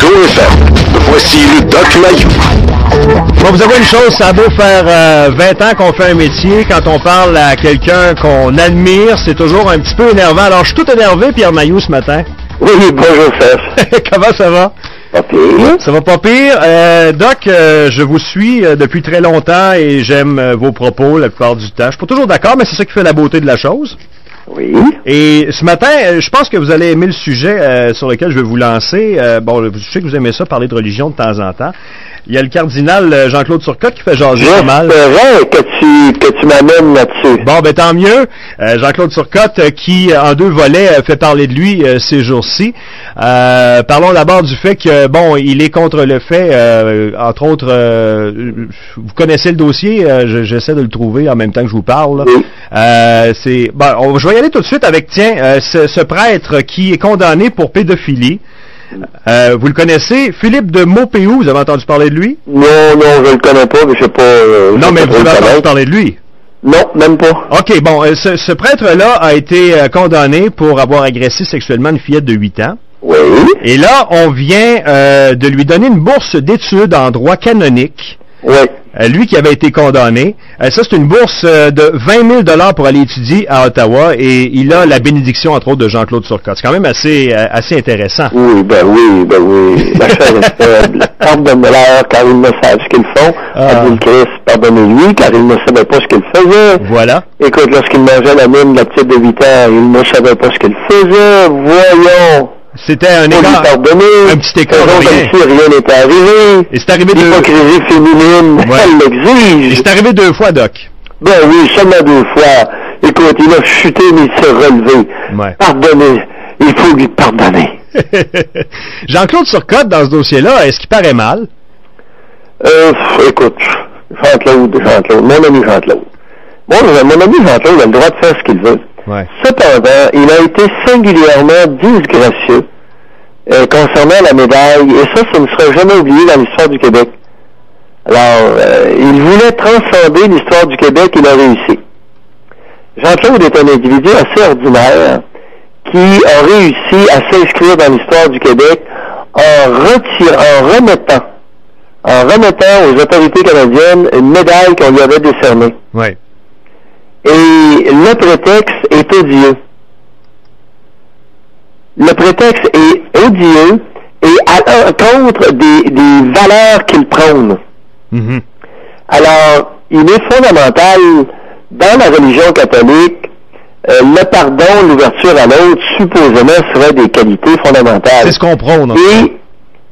FM. Voici le Doc Mayou. Bon, vous avez une chose, ça a beau faire 20 ans qu'on fait un métier, quand on parle à quelqu'un qu'on admire, c'est toujours un petit peu énervant. Alors, je suis tout énervé, Pierre Mayou, ce matin. Oui, bonjour, Serge. Comment ça va? Pas pire. Ça va pas pire. Doc, je vous suis depuis très longtemps et j'aime vos propos la plupart du temps. Je suis pas toujours d'accord, mais c'est ça qui fait la beauté de la chose. Oui. Et ce matin, je pense que vous allez aimer le sujet sur lequel je vais vous lancer. Bon, je sais que vous aimez ça, parler de religion de temps en temps. Il y a le cardinal Jean-Claude Turcotte qui fait jaser pas mal. J'espérais que tu m'amènes là-dessus. Bon, ben tant mieux. Jean-Claude Turcotte qui, en 2 volets, fait parler de lui ces jours-ci. Parlons d'abord du fait que, bon, il est contre le fait, entre autres, vous connaissez le dossier, j'essaie de le trouver en même temps que je vous parle. Oui. Je vais y aller tout de suite avec, ce prêtre qui est condamné pour pédophilie. Vous le connaissez, Philippe de Maupeou, vous avez entendu parler de lui? Non, je le connais pas, mais je sais pas. Non, mais vous avez entendu parler de lui? Non, même pas. OK, bon, ce prêtre-là a été condamné pour avoir agressé sexuellement une fillette de 8 ans. Oui. Et là, on vient de lui donner une bourse d'études en droit canonique. Oui. Lui qui avait été condamné. Ça, c'est une bourse de 20 000 pour aller étudier à Ottawa et il a la bénédiction, entre autres, de Jean-Claude Turcotte. C'est quand même assez intéressant. Oui. La chair est faible. Pardonne-leur car ils ne savent ce qu'ils font. A dit le Christ, pardonnez-lui car il ne savait pas ce qu'il faisait. Voilà. Écoute, lorsqu'il mangeait la mine de la petite de 8 ans, il ne savait pas ce qu'il faisait. Voyons. C'était un écart, un petit écart de rien. Comme si rien n'était arrivé. Et c'est arrivé l'hypocrisie féminine, elle l'exige. Et c'est arrivé 2 fois, Doc. Ben oui, seulement 2 fois. Écoute, il a chuté, mais il s'est relevé. Ouais. Pardonnez. Il faut lui pardonner. Jean-Claude Turcotte, dans ce dossier-là, est-ce qu'il paraît mal? Écoute, Jean-Claude. Mon ami Jean-Claude. Mon ami Jean-Claude a le droit de faire ce qu'il veut. Ouais. Cependant, il a été singulièrement disgracieux concernant la médaille, et ça ne sera jamais oublié dans l'histoire du Québec. Alors, il voulait transcender l'histoire du Québec, il a réussi. Jean-Claude est un individu assez ordinaire qui a réussi à s'inscrire dans l'histoire du Québec en remettant aux autorités canadiennes une médaille qu'on lui avait décernée. Ouais. Et le prétexte est odieux. Le prétexte est odieux et à l'encontre des valeurs qu'il prône. Mm-hmm. Alors, il est fondamental dans la religion catholique, le pardon, l'ouverture à l'autre, supposément, serait des qualités fondamentales. C'est ce qu'on prône. Et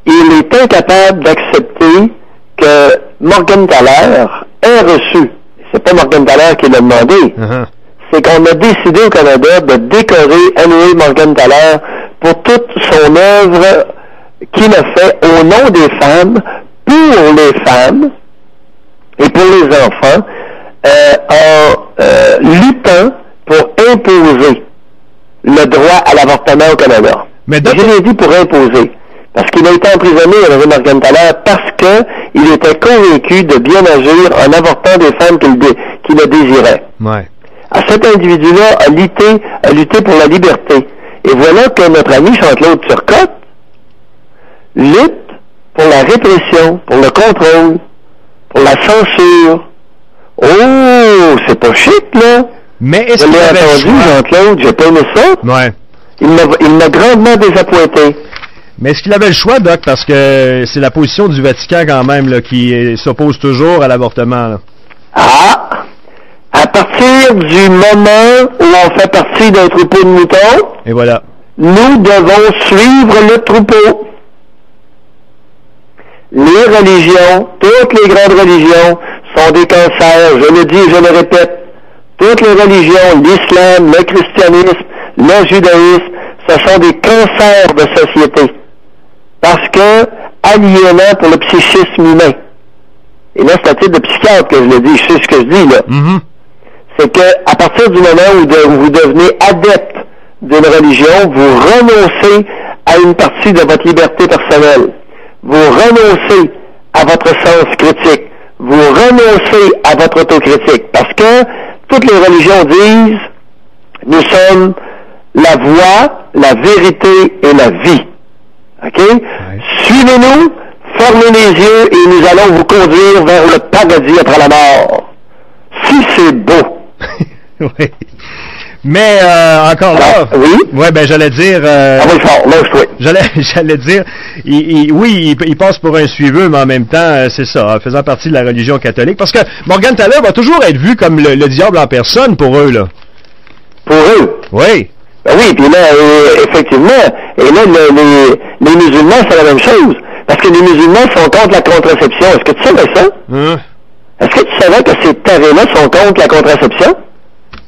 il est incapable d'accepter que Morgan Thaler ait reçu. C'est pas Morgan Thaler qui l'a demandé. Uh-huh. C'est qu'on a décidé au Canada de décorer Henry Morgan Thaler pour toute son œuvre qu'il a fait au nom des femmes, pour les femmes et pour les enfants, en luttant pour imposer le droit à l'avortement au Canada. Mais je l'ai dit pour imposer. Parce qu'il a été emprisonné, Henry Morgan Thaler, parce qu'il était convaincu de bien agir en avortant des femmes qu'il le désirait. Ouais. Cet individu-là a lutté pour la liberté. Et voilà que notre ami Jean-Claude Turcotte lutte pour la répression, pour le contrôle, pour la censure. Oh, c'est pas chic, là. Mais est-ce qu'il avait entendu, Jean-Claude, j'ai pas aimé ça. Ouais. Il m'a grandement désappointé. Mais est-ce qu'il avait le choix, Doc, parce que c'est la position du Vatican quand même là, qui s'oppose toujours à l'avortement. Là. Ah! À partir du moment où on fait partie d'un troupeau de moutons, et voilà. Nous devons suivre le troupeau. Les religions, toutes les grandes religions, sont des cancers, je le dis et je le répète. Toutes les religions, l'islam, le christianisme, le judaïsme, ce sont des cancers de société. Parce que, aliénant pour le psychisme humain. Et là, c'est à titre de psychiatre que je le dis, je sais ce que je dis, là. Mm-hmm. C'est que, à partir du moment où vous devenez adepte d'une religion, vous renoncez à une partie de votre liberté personnelle. Vous renoncez à votre sens critique. Vous renoncez à votre autocritique. Parce que toutes les religions disent, nous sommes la voie, la vérité et la vie. OK? Ouais. Suivez conduire vers le paradis après la mort. Si c'est beau. Oui. Mais encore là, Alors, oui? Ouais, ben j'allais dire, Ah oui, fort, lâche-toi. j'allais dire, il passe pour un suiveux, mais en même temps, c'est ça, faisant partie de la religion catholique, parce que Morgan Taylor va toujours être vu comme le diable en personne pour eux là. Pour eux. Oui. Ben oui, puis là, effectivement, et là, les musulmans, c'est la même chose. Parce que les musulmans sont contre la contraception. Est-ce que tu savais ça? Est-ce que tu savais que ces tarés-là sont contre la contraception?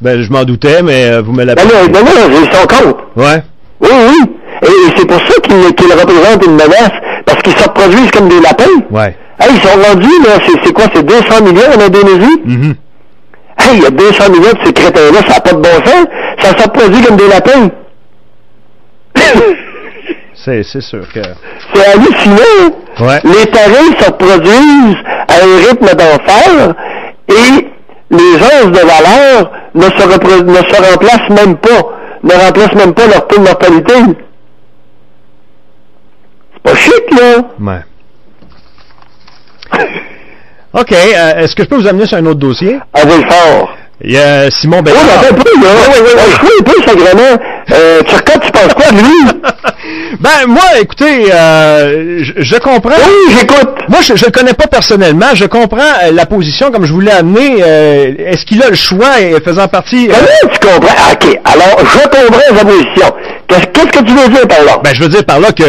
Ben, je m'en doutais, mais vous me l'avez... Ben non, ils sont contre. Ouais. Oui, oui. Et c'est pour ça qu'ils représentent une menace. Parce qu'ils se reproduisent comme des lapins. Ouais. Hey, ils sont rendus, là, c'est quoi? C'est 200 millions en Indonésie? Mm-hmm. Hey, il y a 200 millions de ces crétins-là, ça n'a pas de bon sens. Ça se reproduit comme des lapins. C'est sûr que... C'est hallucinant. Ouais. Les tarés se reproduisent à un rythme d'enfer et les gens de valeur ne se remplacent même pas leur taux de mortalité. C'est pas chic, là. Ouais. OK, est-ce que je peux vous amener sur un autre dossier? Avec fort. Il y a Simon Oui, Bédard. un peu, là. Oui, un peu, sacrément. Turcotte, tu penses quoi de lui? Ben, moi, écoutez, je comprends. Oui, j'écoute. Moi, je le connais pas personnellement. Je comprends la position comme je vous l'ai amené. Est-ce qu'il a le choix faisant partie... Comment tu comprends? OK, alors, je comprends sa position. Qu'est-ce que tu veux dire par là? Ben, je veux dire par là que,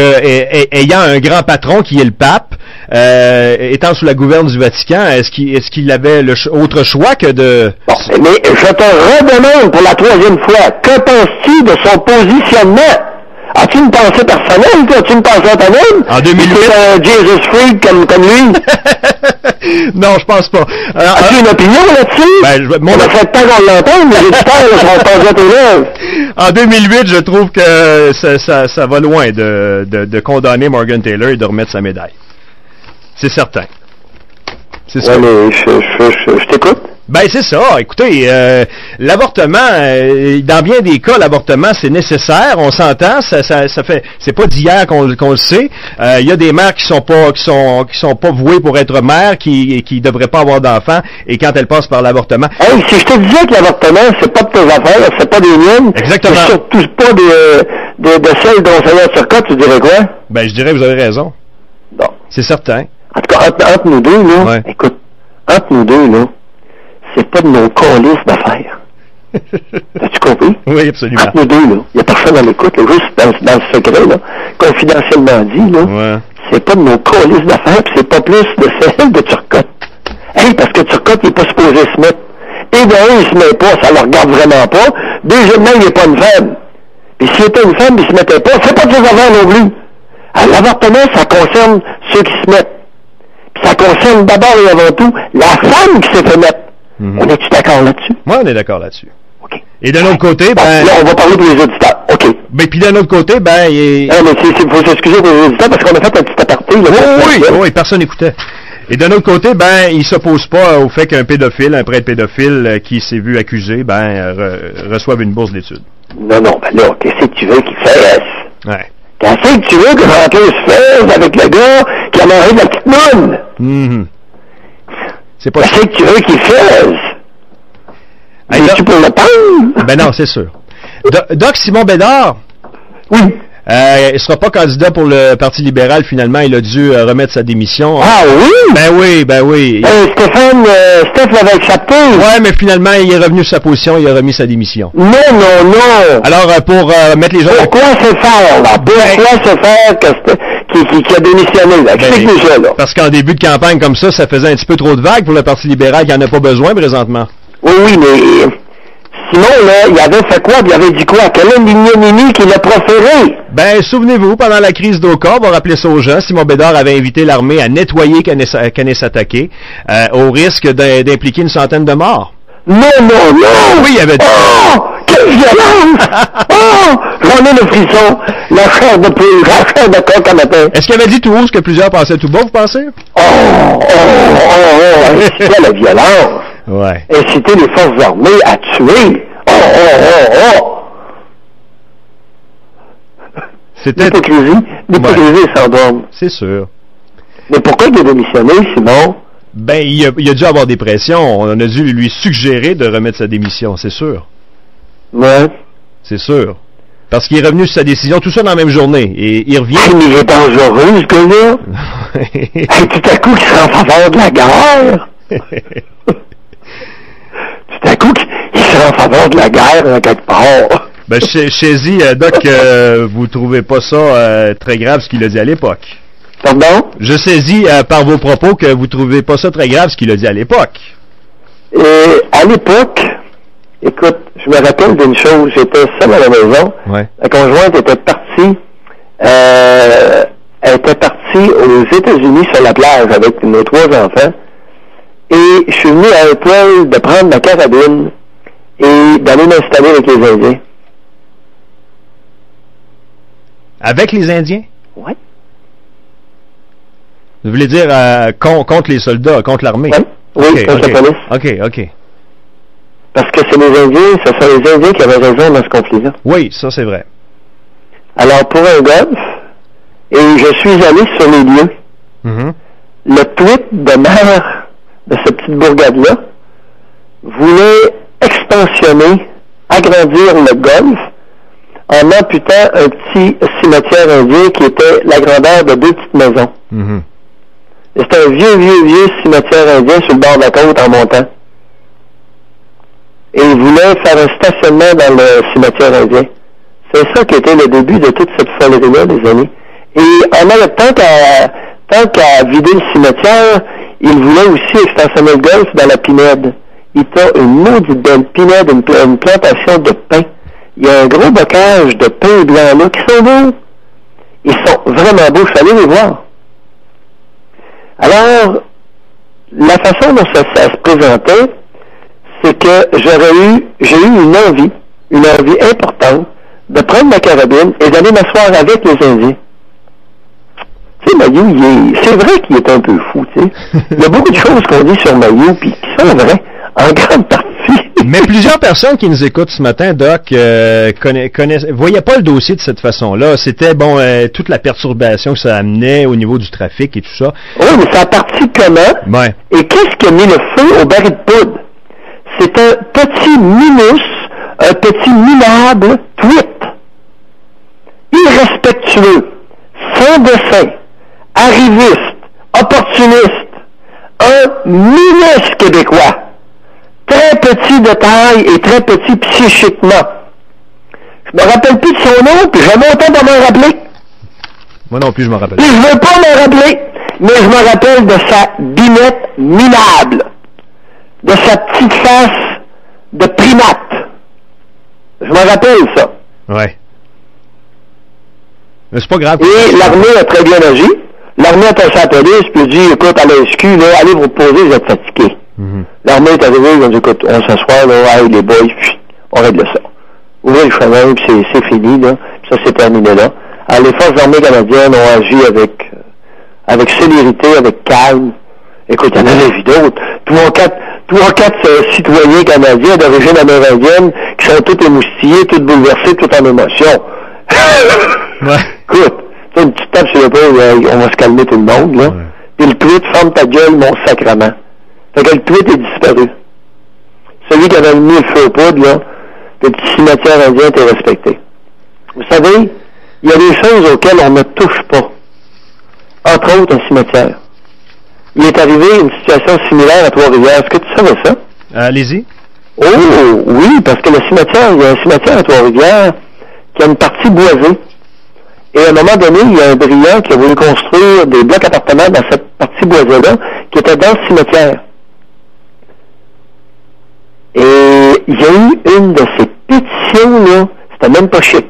ayant un grand patron qui est le pape, étant sous la gouverne du Vatican, est-ce qu'il avait autre choix que de... Bon, mais je te redemande pour la 3e fois, que penses-tu de son positionnement? As-tu une pensée personnelle? As-tu une pensée autonome? En 2008. C'est un Jesus freak comme lui? Non, je pense pas. As-tu une opinion là-dessus? Ben, On a fait tant qu'on l'entende, mais j'ai du peur, là, qu'on passe à tes lèvres. En 2008, je trouve que ça va loin de condamner Morgan Taylor et de remettre sa médaille. C'est certain. C'est ça. Ouais, mais je t'écoute. Ben c'est ça. Écoutez, l'avortement, dans bien des cas, l'avortement c'est nécessaire. On s'entend. Ça fait. C'est pas d'hier qu'on le sait. Il y a des mères qui sont pas vouées pour être mères, qui devraient pas avoir d'enfants, et quand elles passent par l'avortement. Hey, si je te disais que l'avortement c'est pas de tes affaires, c'est pas des miennes. Exactement. C'est surtout pas de celles dont Seigneur Turcotte, tu dirais quoi? Ben je dirais vous avez raison. Bon. C'est certain. En tout cas, entre nous deux, là, Ouais. écoute, entre nous deux, là, c'est pas de nos colis d'affaires. As-tu compris? Oui, absolument. Entre nous deux, là, il n'y a personne à l'écoute, là, juste dans le secret, là, confidentiellement dit, là, Ouais. c'est pas de nos colis d'affaires, puis c'est pas plus de celle de Turcotte. Hey, parce que Turcotte, il n'est pas supposé se mettre. Et d'un, il se met pas, ça le regarde vraiment pas. Deuxièmement, il n'est pas une femme. Et s'il était une femme, il se mettait pas. C'est pas de ses affaires non plus. Alors, l'avortement, ça concerne ceux qui se mettent. Ça concerne d'abord et avant tout la femme qui s'est fait mettre. Mm-hmm. On est-tu d'accord là-dessus? Moi, on est d'accord là-dessus. OK. Et d'un autre côté, Bon, ben... là, on va parler pour les auditeurs. OK. Ben, puis d'un autre côté, ben... Non, mais il faut s'excuser pour les auditeurs parce qu'on a fait un petit aparté. Là, Oui, personne n'écoutait. Et d'un autre côté, ben, il s'oppose pas au fait qu'un pédophile, un prêtre pédophile qui s'est vu accusé, ben, reçoive une bourse d'études. Non, ben là, qu'est-ce que tu veux qu'il fasse? Ouais. Qu'est-ce que tu veux que Franklin se fasse avec le gars qui a mangé de la petite moune? Mm-hmm. C'est pas Qu'est-ce que tu veux qu'il fasse? Hey, Es-tu pour le prendre? Ben non, c'est sûr. Doc Simon Bédard, Oui. il sera pas candidat pour le Parti libéral, finalement, il a dû remettre sa démission. Ah oui? Ben oui. Steph l'avait accepté. Ouais, mais finalement, il est revenu sur sa position, il a remis sa démission. Non. Alors, pour mettre les gens... Pourquoi se faire, là? Pourquoi se faire qui a démissionné, là? Explique-nous ça, là. Parce qu'en début de campagne comme ça faisait un petit peu trop de vagues pour le Parti libéral, qui en a pas besoin présentement. Oui, mais sinon, là, il avait fait quoi? Il avait dit quoi? Quelle est l'ignominie qu'il a proférée? Ben, souvenez-vous, pendant la crise d'Oka, on va rappeler ça aux gens, Simon Bédard avait invité l'armée à nettoyer Kanesatake, au risque d'impliquer une centaine de morts. Non! Oui, il avait dit... Oh! Quelle violence! Oh! J'en ai le frisson! La chair de poule, la chair de coq à matin. Est-ce qu'il avait dit tout haut ce que plusieurs pensaient tout bas, vous pensez? Inciter la violence. Ouais. Inciter les forces armées à tuer. C'était... L'hypocrisie sans borne. C'est sûr. Mais pourquoi il a démissionné, Simon? Ben, il a dû avoir des pressions. On a dû lui suggérer de remettre sa démission, c'est sûr. Ouais. C'est sûr. Parce qu'il est revenu sur sa décision, tout ça dans la même journée. Et il revient... Mais il est dangereux, ce gars-là. Hey, tout à coup, il serait en faveur de la guerre. Tout à coup, il serait en faveur de la guerre, en quelque part. Ben, chez-y, Doc, vous trouvez pas ça très grave ce qu'il a dit à l'époque? Pardon? Je saisis par vos propos que vous trouvez pas ça très grave ce qu'il a dit à l'époque. Et à l'époque, écoute, je me rappelle d'une chose, j'étais seul à la maison. Ouais. Ma conjointe était partie, elle était partie aux États-Unis sur la plage avec nos 3 enfants. Et je suis venu à un poil de prendre ma carabine et d'aller m'installer avec les Indiens. Avec les Indiens? Ouais. Vous voulez dire contre les soldats, contre l'armée? Ouais. Oui, contre la police. OK. Parce que c'est les Indiens, ce sont les Indiens qui avaient raison dans ce conflit-là. Oui, ça c'est vrai. Alors, pour un golf, et je suis allé sur les lieux, le tweet de maire de cette petite bourgade-là voulait expansionner, agrandir le golf en amputant un petit cimetière indien qui était la grandeur de 2 petites maisons. Et c'était un vieux cimetière indien sur le bord de la côte en montant. Et il voulait faire un stationnement dans le cimetière indien. C'est ça qui était le début de toute cette folie-là, les amis. Et en même temps qu'à vider le cimetière, il voulait aussi extensionner le golf dans la pinède. Il a une maudite belle pinède, une plantation de pins. Il y a un gros bocage de pins blancs là qui sont beaux. Ils sont vraiment beaux, je suis allé les voir. Alors, la façon dont ça se présentait, c'est que j'ai eu une envie importante de prendre ma carabine et d'aller m'asseoir avec les Indiens. Tu sais, Mayou, c'est vrai qu'il est un peu fou, tu sais. Il y a beaucoup de choses qu'on dit sur Mayou, puis qui sont vraies, en grande partie. Mais plusieurs personnes qui nous écoutent ce matin, Doc, voyaient pas le dossier de cette façon-là. C'était, toute la perturbation que ça amenait au niveau du trafic et tout ça. Oui, mais ça a parti comment? Ouais. Et qu'est-ce qui a mis le feu au baril de poudre? C'est un petit un petit minable tweet. Irrespectueux, sans dessein, arriviste, opportuniste, un ministre québécois. Très petit de taille et très petit psychiquement. Je me rappelle plus de son nom, puis j'ai longtemps de m'en rappeler. Moi non plus, je m'en rappelle. Puis je veux pas m'en rappeler, mais je me rappelle de sa binette minable, de sa petite face de primate. Je me rappelle ça. Ouais. Mais c'est pas grave. Et l'armée a très bien agi. L'armée a passé à la police, puis dit, écoute, à l'SQ, là, allez vous reposer, vous êtes fatigués. L'armée est arrivée, ils ont dit, écoute, on s'assoit, là, hey, les boys, puis on règle ça. Ouvrez le chemin, puis c'est fini, là, puis ça s'est terminé là. Alors, les forces armées canadiennes ont agi avec célérité, avec calme. Écoute, il y en avait vu d'autres. Trois ou quatre citoyens canadiens d'origine amérindienne qui sont tous émoustillés, tous bouleversés, tous en émotion. Ouais. Écoute, tu sais, une petite tape sur l'épaule, on va se calmer tout le monde, là. Ouais. Puis le tweet, ferme ta gueule, mon sacrement. Fait que le tweet est disparu. Celui qui avait mis le feu aux poudres, là, le petit cimetière indien était respecté. Vous savez, il y a des choses auxquelles on ne touche pas. Entre autres, un cimetière. Il est arrivé une situation similaire à Trois-Rivières. Est-ce que tu savais ça? Allez-y. Oh, oui, parce que il y a un cimetière à Trois-Rivières qui a une partie boisée. Et à un moment donné, il y a un brillant qui a voulu construire des blocs appartements dans cette partie boisée-là, qui était dans le cimetière. Et il y a eu une de ces pétitions-là, c'était même pas chic.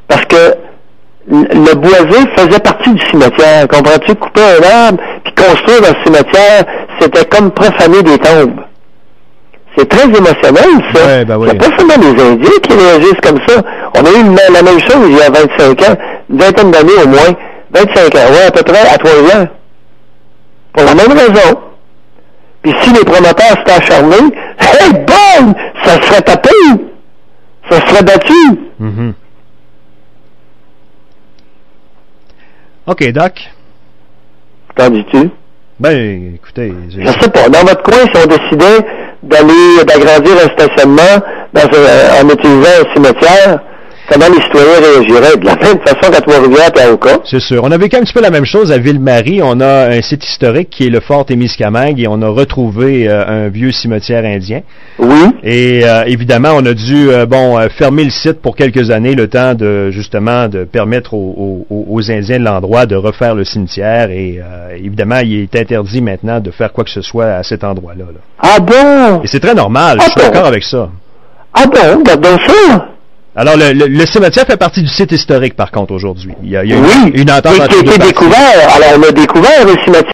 Parce que le boisé faisait partie du cimetière. Comprends-tu? Couper un arbre, puis construire dans le cimetière, c'était comme profaner des tombes. C'est très émotionnel, ça. Ouais, ben oui. C'est pas seulement les Indiens qui réagissent comme ça. On a eu la même chose il y a 25 ans, une vingtaine d'années au moins. 25 ans, ouais, à peu près, à Trois-Rivières. Pour la même raison. Puis si les promoteurs s'étaient acharnés, hey boy! Ça serait tapé! Ça serait battu! OK, Doc. Qu'en dis-tu? Ben, écoutez... Je sais pas. Dans votre coin, si on décidait d'agrandir un stationnement en utilisant un cimetière, comment les citoyens réagiraient? De la même façon qu'à Trois-Rivières et à Oka. C'est sûr. On a vécu un petit peu la même chose à Ville-Marie. On a un site historique qui est le Fort Témiscamingue et on a retrouvé un vieux cimetière indien. Oui. Et évidemment, on a dû fermer le site pour quelques années, le temps de justement de permettre aux Indiens de l'endroit de refaire le cimetière. Et évidemment, il est interdit maintenant de faire quoi que ce soit à cet endroit-là. Là. Ah bon? Et c'est très normal. Je suis d'accord avec ça. Ah bon? Gardons ça. Alors, le cimetière fait partie du site historique, par contre, aujourd'hui. Il y a une entente qui a été découvert. Alors, on a découvert le cimetière